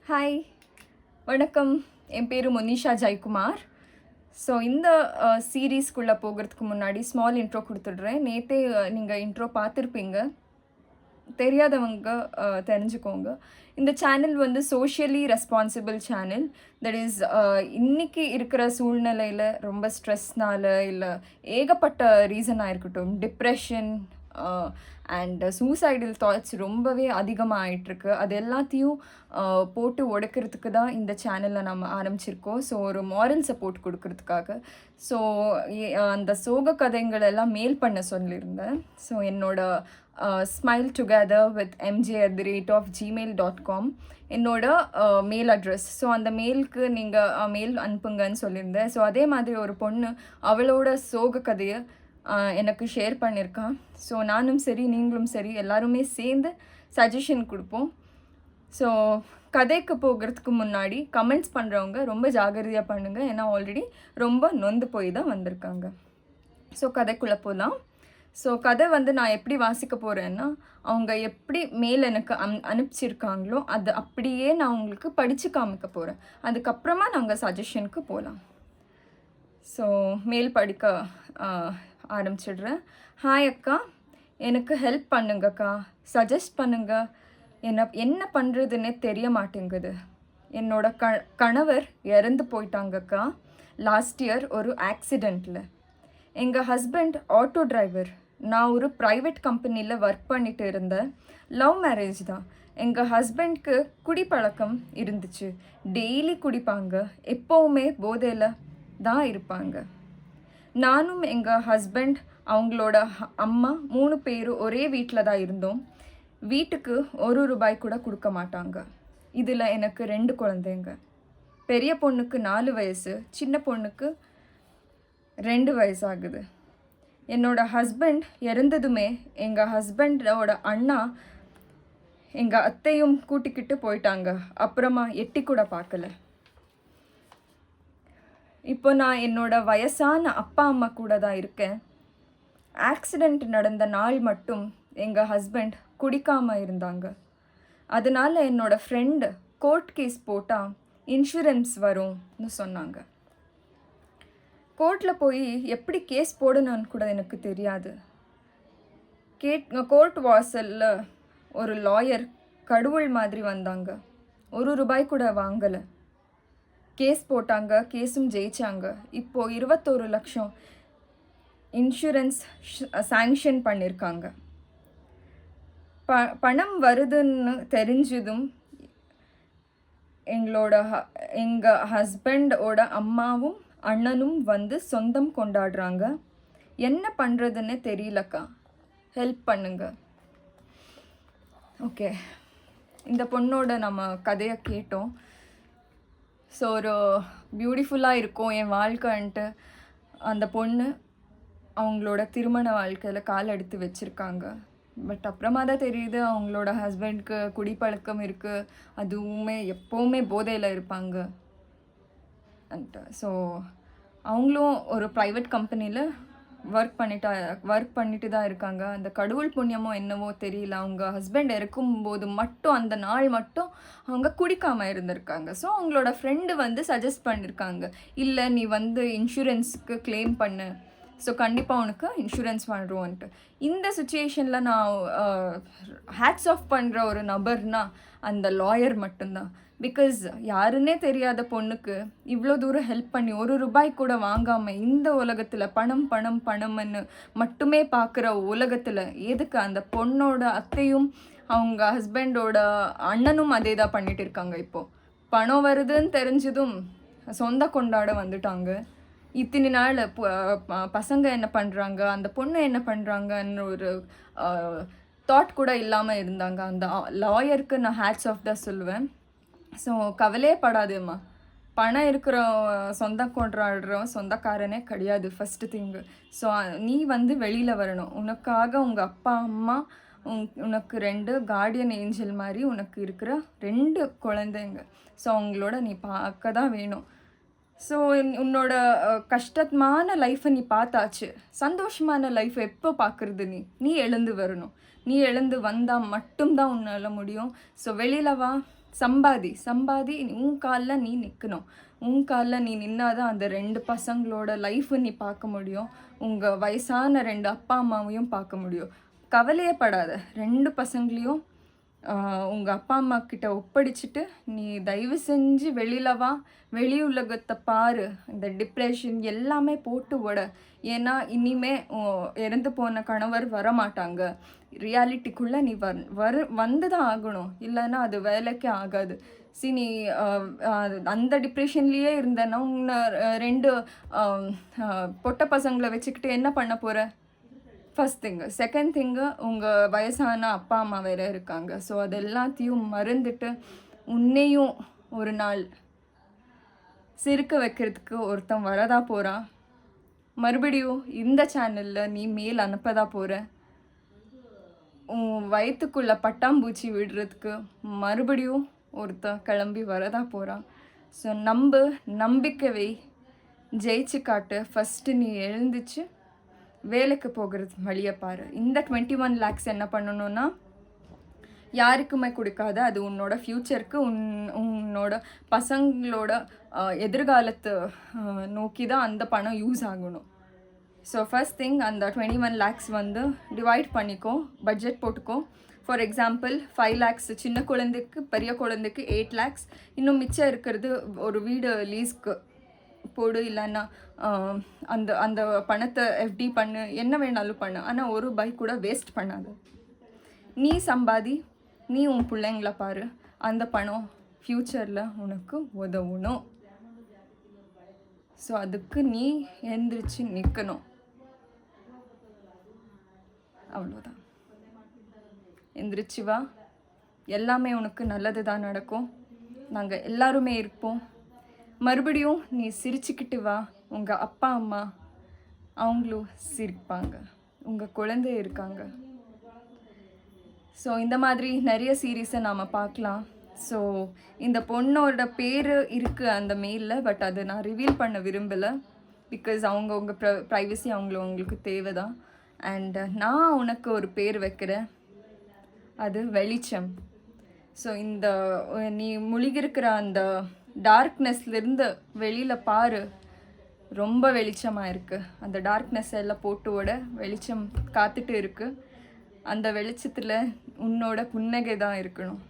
Hi, வணக்கம். என் பேர் Monisha Jayakumar. So இந்த சீரீஸ்க்குள்ளே போகிறதுக்கு முன்னாடி ஸ்மால் இன்ட்ரோ கொடுத்துடுறேன். நேற்றே நீங்கள் இன்ட்ரோ பார்த்துருப்பீங்க. தெரியாதவங்க தெரிஞ்சுக்கோங்க. இந்த சேனல் வந்து socially responsible channel. That is இன்றைக்கி இருக்கிற சூழ்நிலையில் ரொம்ப ஸ்ட்ரெஸ்னால் இல்லை ஏகப்பட்ட ரீசனாக இருக்கட்டும், டிப்ரெஷன் அண்ட் சூசைடல் தாட்ஸ் ரொம்பவே அதிகமாக ஆகிட்டுருக்கு. அது எல்லாத்தையும் போட்டு உடைக்கிறதுக்கு தான் இந்த சேனலை நம்ம ஆரம்பிச்சிருக்கோம். ஸோ ஒரு மாரல் சப்போர்ட் கொடுக்கறதுக்காக. ஸோ அந்த சோக கதைகள் எல்லாம் மெயில் பண்ண சொல்லியிருந்தேன். ஸோ என்னோடய ஸ்மைல் டுகெதர் வித் mj@gmail.com என்னோட மெயில் அட்ரஸ். ஸோ அந்த மெயிலுக்கு நீங்கள் மெயில் அனுப்புங்கன்னு சொல்லியிருந்தேன். ஸோ அதே மாதிரி ஒரு பொண்ணு அவளோட சோக கதையை எனக்கு ஷேர் பண்ணியிருக்கான். ஸோ நானும் சரி நீங்களும் சரி எல்லாருமே சேர்ந்து சஜஷன் கொடுப்போம். ஸோ கதைக்கு போகிறதுக்கு முன்னாடி கமெண்ட்ஸ் பண்ணுறவங்க ரொம்ப ஜாகிரதையாக பண்ணுங்கள். ஏன்னா ஆல்ரெடி ரொம்ப நொந்து போய் தான் வந்திருக்காங்க. ஸோ கதைக்குள்ளே போகலாம். ஸோ கதை வந்து நான் எப்படி வாசிக்க போகிறேன்னா, அவங்க எப்படி மேல் எனக்கு அனுப்பிச்சிருக்காங்களோ அது அப்படியே நான் உங்களுக்கு படித்து காமிக்க போகிறேன். அதுக்கப்புறமா நாங்கள் சஜஷனுக்கு போகலாம். ஸோ மேல் படிக்க ஆரம்பிச்சிடுறேன். ஹாய் அக்கா, எனக்கு ஹெல்ப் பண்ணுங்கக்கா, சஜஸ்ட் பண்ணுங்க. என்ன பண்ணுறதுன்னே தெரிய மாட்டேங்குது. என்னோட கணவர் இறந்து போயிட்டாங்கக்கா லாஸ்ட் இயர் ஒரு ஆக்சிடெண்ட்டில். எங்கள் ஹஸ்பண்ட் ஆட்டோ டிரைவர். நான் ஒரு ப்ரைவேட் கம்பெனியில் ஒர்க் பண்ணிட்டு இருந்தேன். லவ் மேரேஜ் தான். எங்கள் ஹஸ்பண்ட்க்கு குடிப்பழக்கம் இருந்துச்சு. டெய்லி குடிப்பாங்க, எப்போவுமே போதையில் தான் இருப்பாங்க. நானும் எங்கள் ஹஸ்பண்ட் அவங்களோட அம்மா 3 பேரும் ஒரே வீட்டில் தான் இருந்தோம். வீட்டுக்கு ₹1 கூட கொடுக்க மாட்டாங்க. இதில் எனக்கு 2 குழந்தைங்க. பெரிய பொண்ணுக்கு 4 வயசு, சின்ன பொண்ணுக்கு 2 வயசு ஆகுது. என்னோட ஹஸ்பண்ட் இறந்ததுமே எங்கள் ஹஸ்பண்டோட அண்ணா எங்கள் அத்தையும் கூட்டிக்கிட்டு போயிட்டாங்க. அப்புறமா எட்டி கூட பார்க்கல. இப்போ நான் என்னோட வயசான அப்பா அம்மா கூட தான் இருக்கேன். ஆக்சிடெண்ட் நடந்த நாள் மட்டும் எங்கள் ஹஸ்பண்ட் குடிக்காமல் இருந்தாங்க. அதனால் என்னோட ஃப்ரெண்டு கோர்ட் கேஸ் போட்டால் இன்சூரன்ஸ் வரும்னு சொன்னாங்க. கோர்ட்டில் போய் எப்படி கேஸ் போடணும்னு கூட எனக்கு தெரியாது. கோர்ட் வாசலில் ஒரு லாயர் கடவுள் மாதிரி வந்தாங்க. ₹1 கூட வாங்கலை. கேஸ் போட்டாங்க, கேஸும் ஜெயிச்சாங்க. இப்போது 21 லட்சம் இன்சூரன்ஸ் சாங்ஷன் பண்ணியிருக்காங்க. பணம் வருதுன்னு தெரிஞ்சதும் எங்கள் ஹஸ்பண்டோட அம்மாவும் அண்ணனும் வந்து சொந்தம் கொண்டாடுறாங்க. என்ன பண்ணுறதுன்னு தெரியலக்கா, ஹெல்ப் பண்ணுங்க. ஓகே, இந்த பொண்ணோட நம்ம கதையை கேட்டோம். ஸோ ஒரு பியூட்டிஃபுல்லாக இருக்கும் என் வாழ்க்கைன்ட்டு அந்த பொண்ணு அவங்களோட திருமண வாழ்க்கையில் கால் எடுத்து வச்சுருக்காங்க. பட் அப்புறமா தான் தெரியுது அவங்களோட ஹஸ்பண்ட்க்கு குடிப்பழக்கம் இருக்குது, அதுவுமே எப்போவுமே போதையில் இருப்பாங்க அண்ட். ஸோ அவங்களும் ஒரு ப்ரைவேட் கம்பெனியில் ஒர்க் பண்ணிட்டு தான் இருக்காங்க. அந்த கடவுள் புண்ணியமோ என்னவோ தெரியல, அவங்க ஹஸ்பண்ட் இருக்கும்போது மட்டும் அந்த நாள் மட்டும் அவங்க குடிக்காமல் இருந்திருக்காங்க. ஸோ அவங்களோட ஃப்ரெண்டு வந்து சஜஸ்ட் பண்ணியிருக்காங்க, இல்லை நீ வந்து இன்சூரன்ஸுக்கு கிளைம் பண்ணு, ஸோ கண்டிப்பாக உனக்கு இன்சூரன்ஸ் பண்ணுறோன்ட்டு. இந்த சுச்சுவேஷனில் நான் ஹேட்ஸ் ஆஃப் பண்ணுற ஒரு நபர்னால் அந்த லாயர் மட்டும்தான். பிகாஸ் யாருன்னே தெரியாத பொண்ணுக்கு இவ்வளோ தூரம் ஹெல்ப் பண்ணி ₹1 கூட வாங்காமல் இந்த உலகத்தில் பணம் பணம் பணம்னு மட்டுமே பார்க்குற உலகத்தில் எதுக்கு அந்த பொண்ணோட அத்தையும் அவங்க ஹஸ்பண்டோட அண்ணனும் அதே தான் பண்ணிட்டு இருக்காங்க. இப்போது பணம் வருதுன்னு தெரிஞ்சதும் சொந்த கொண்டாட வந்துட்டாங்க. இத்தனை நாள் பசங்க என்ன பண்ணுறாங்க, அந்த பொண்ணு என்ன பண்ணுறாங்கன்னு ஒரு தாட் கூட இல்லாமல் இருந்தாங்க. அந்த லாயருக்கு நான் ஹேட்ஸ் ஆஃப் தான் சொல்லுவேன். ஸோ கவலையே படாதேம்மா, பணம் இருக்கிற சொந்த கொண்டாடுறோம் சொந்தக்காரனே கிடையாது ஃபஸ்ட்டு திங்கு. ஸோ நீ வந்து வெளியில் வரணும். உனக்காக உங்கள் அப்பா அம்மா உனக்கு 2 கார்டியன் ஏஞ்சல் மாதிரி உனக்கு இருக்கிற 2 குழந்தைங்க. ஸோ அவங்களோட நீ பார்க்க தான் வேணும். ஸோ உன்னோட கஷ்டமான லைஃப்பை நீ பார்த்தாச்சு, சந்தோஷமான லைஃப்பை எப்போ பார்க்குறது? நீ எழுந்து வரணும். நீ எழுந்து வந்தால் மட்டும்தான் உன்னால் முடியும். ஸோ வெளியில் வா, சம்பாதி உன் காலில் நீ நிற்கணும். உன் காலில் நீ நின்னாதான் அந்த 2 பசங்களோட லைஃபை நீ பார்க்க முடியும். உங்கள் வயசான 2 அப்பா அம்மாவையும் பார்க்க முடியும். கவலையே படாத. 2 பசங்களையும் உங்கள் அப்பா அம்மா கிட்ட ஒப்படைச்சிட்டு நீ தயவு செஞ்சு வெளியில் வா. வெளி உலகத்தை பாரு. இந்த டிப்ரெஷன் எல்லாமே போட்டு விட. ஏன்னா இனிமே இறந்து போன கணவர் வரமாட்டாங்க. ரியாலிட்டிக்குள்ளே நீ வந்து தான் ஆகணும். இல்லைன்னா அது வேலைக்கே ஆகாது. நீ அந்த டிப்ரெஷன்லேயே இருந்தேன்னா உன்னை 2 பொட்ட பசங்களை வச்சுக்கிட்டு என்ன பண்ண போகிற? ஃபஸ்ட் திங்கு. செகண்ட் திங்கு, உங்கள் வயசான அப்பா அம்மா வேறு இருக்காங்க. ஸோ அது எல்லாத்தையும் மறந்துட்டு உன்னையும் ஒரு நாள் சிரிக்க வைக்கிறதுக்கு ஒருத்தன் வரதா போகிறான். மறுபடியும் இந்த சேனலில் நீ மேல் அனுப்பதா போகிற. உன் வயிற்றுக்குள்ளே பட்டாம்பூச்சி விடுறதுக்கு மறுபடியும் ஒருத்தன் கிளம்பி வரதா போகிறான். ஸோ நம்பிக்கை வை, ஜெயிச்சு காட்டு. ஃபஸ்ட்டு நீ எழுந்துச்சு வேலைக்கு போகிறது வழியை பாரு. இந்த 21 lakhs என்ன பண்ணணும்னா யாருக்குமே கொடுக்காத. அது உன்னோட ஃப்யூச்சருக்கு, உன்னோட பசங்களோட எதிர்காலத்தை நோக்கி தான் அந்த பணம் யூஸ் ஆகணும். ஸோ ஃபர்ஸ்ட் திங், அந்த 21 lakhs வந்து டிவைட் பண்ணிக்கோ, பட்ஜெட் போட்டுக்கோ. ஃபார் எக்ஸாம்பிள் 5 lakhs சின்ன குழந்தைக்கு, பெரிய குழந்தைக்கு 8 lakhs. இன்னும் மிச்சம் இருக்கிறது ஒரு வீடு லீஸ்க்கு போடு. இல்லைன்னா அந்த அந்த பணத்தை FD பண்ணு, என்ன வேணாலும் பண்ணு. ஆனால் ஒரு பைக் கூட வேஸ்ட் பண்ணாது. நீ சம்பாதி, நீ உன் பிள்ளைங்களை பாரு. அந்த பணம் ஃப்யூச்சரில் உனக்கு உதவணும். ஸோ அதுக்கு நீ எந்திரிச்சு நிற்கணும். அவ்வளோதான். எந்திரிச்சு வா. எல்லாமே உனக்கு நல்லது தான் நடக்கும். நாங்கள் எல்லாருமே இருப்போம். மறுபடியும் நீ சிரிச்சுக்கிட்டு வா. உங்கள் அப்பா அம்மா அவங்களும் சிரிப்பாங்க. உங்கள் குழந்தை இருக்காங்க. ஸோ இந்த மாதிரி நிறைய சீரீஸை நாம் பார்க்கலாம். ஸோ இந்த பொண்ணோட பேர் இருக்குது அந்த மெயிலில். பட் அது நான் ரிவீல் பண்ண விரும்பலை. பிகாஸ் அவங்க ப்ரைவசி அவங்களுக்கு தேவை தான். அண்ட் நான் உனக்கு ஒரு பேர் வைக்கிறேன். அது வெளிச்சம். ஸோ இந்த நீ முழுகிருக்கிற அந்த டார்க்னஸ்லேருந்து வெளியில் பாரு. ரொம்ப வெளிச்சமாக இருக்குது. அந்த டார்க்னஸ் எல்லாம் போட்டு விட வெளிச்சம் காத்துட்டு இருக்குது. அந்த வெளிச்சத்தில் உன்னோட புன்னகை தான் இருக்கணும்.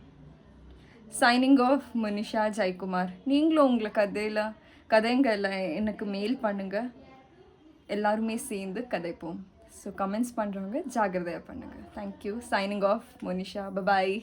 Signing off Manisha Jayakumar. நீங்களும் உங்களை கதைங்களை எனக்கு மெயில் பண்ணுங்கள். எல்லாருமே சேர்ந்து கதைப்போம். ஸோ கமெண்ட்ஸ் பண்ணுறவங்க ஜாகிரதையாக பண்ணுங்கள். Thank you. Signing off Manisha. Bye bye.